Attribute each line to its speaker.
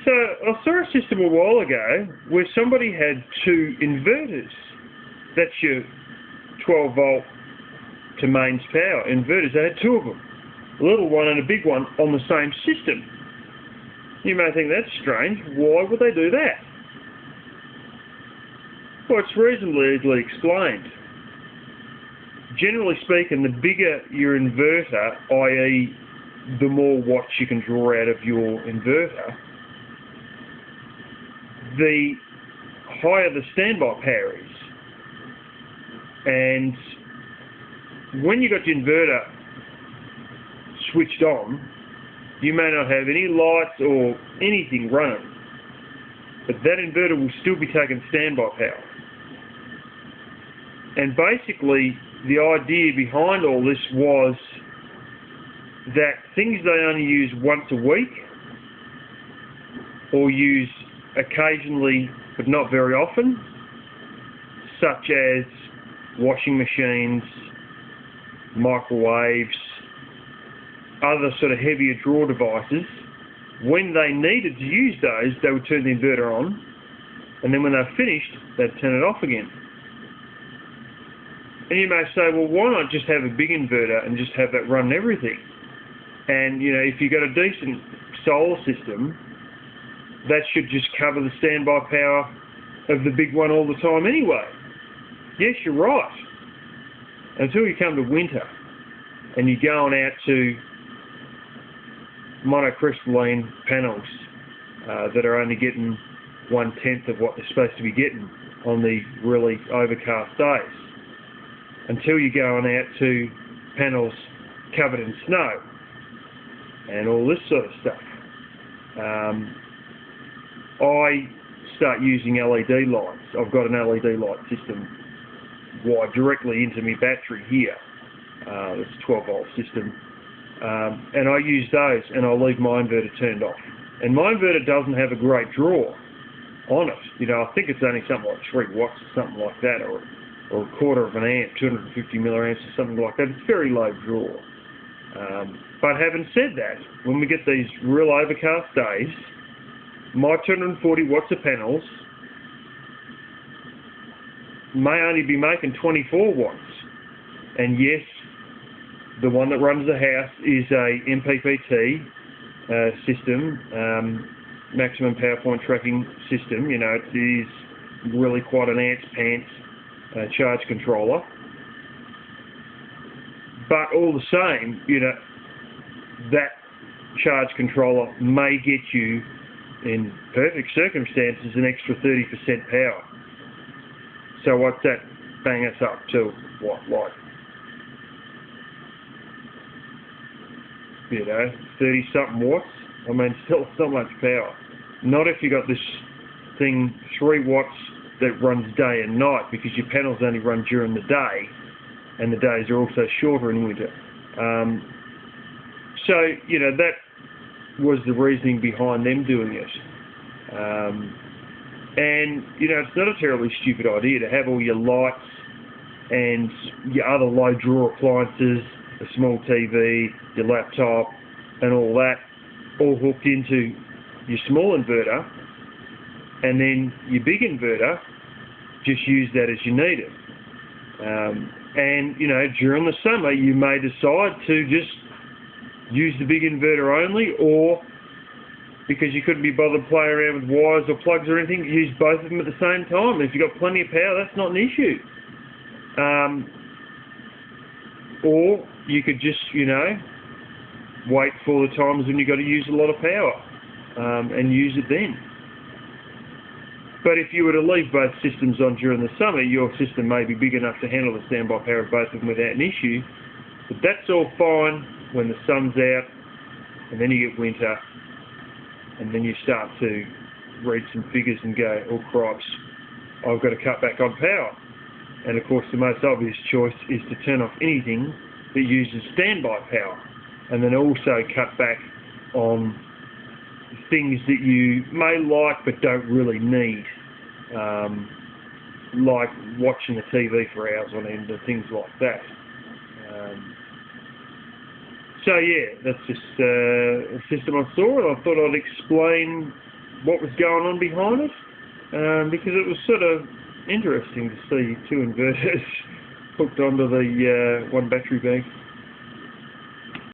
Speaker 1: So I saw a system a while ago where somebody had two inverters. That's your 12 volt to mains power inverters. They had two of them, a little one and a big one, on the same system. You may think that's strange. Why would they do that? Well, it's reasonably easily explained. Generally speaking, the bigger your inverter, i.e. the more watts you can draw out of your inverter, the higher the standby power is. And when you've got your inverter switched on, you may not have any lights or anything running, but that inverter will still be taking standby power. And basically, the idea behind all this was that things they only use once a week, or use occasionally but not very often, such as washing machines, microwaves, other sort of heavier draw devices, when they needed to use those, they would turn the inverter on, and then when they're finished, they'd turn it off again. And you may say, well, why not just have a big inverter and just have that run everything? And, you know, if you've got a decent solar system, that should just cover the standby power of the big one all the time anyway. Yes, you're right. Until you come to winter and you're going out to monocrystalline panels that are only getting 1/10 of what they're supposed to be getting on the really overcast days. Until you're going out to panels covered in snow and all this sort of stuff. I start using LED lights. I've got an LED light system wired directly into my battery here. It's a 12 volt system. And I use those and I'll leave my inverter turned off. And my inverter doesn't have a great draw on it. You know, I think it's only something like 3 watts or something like that, or a quarter of an amp, 250 milliamps or something like that. It's very low draw. But having said that, when we get these real overcast days, my 240 watts of panels may only be making 24 watts. And yes, the one that runs the house is a MPPT system, maximum power point tracking system. You know, it is really quite an ants pants charge controller. But all the same, you know, that charge controller may get you, in perfect circumstances, an extra 30% power. So what's that bang us up to? What, like, you know, 30-something watts? I mean, still not much power. Not if you got this thing 3 watts that runs day and night, because your panels only run during the day, and the days are also shorter in winter. So, you know, that was the reasoning behind them doing it. And, you know, it's not a terribly stupid idea to have all your lights and your other low draw appliances, a small TV, your laptop, and all that, all hooked into your small inverter, and then your big inverter, just use that as you need it. And, you know, during the summer, you may decide to just use the big inverter only, or because you couldn't be bothered playing around with wires or plugs or anything, use both of them at the same time. If you've got plenty of power, that's not an issue. Or you could just, you know, wait for the times when you've got to use a lot of power and use it then. But if you were to leave both systems on during the summer, your system may be big enough to handle the standby power of both of them without an issue. But that's all fine when the sun's out, and then you get winter, and then you start to read some figures and go, oh cripes, I've got to cut back on power. And of course the most obvious choice is to turn off anything that uses standby power, and then also cut back on things that you may like but don't really need, like watching the TV for hours on end and things like that. So yeah, that's just a system I saw, and I thought I'd explain what was going on behind it, because it was sort of interesting to see two inverters hooked onto the one battery bank.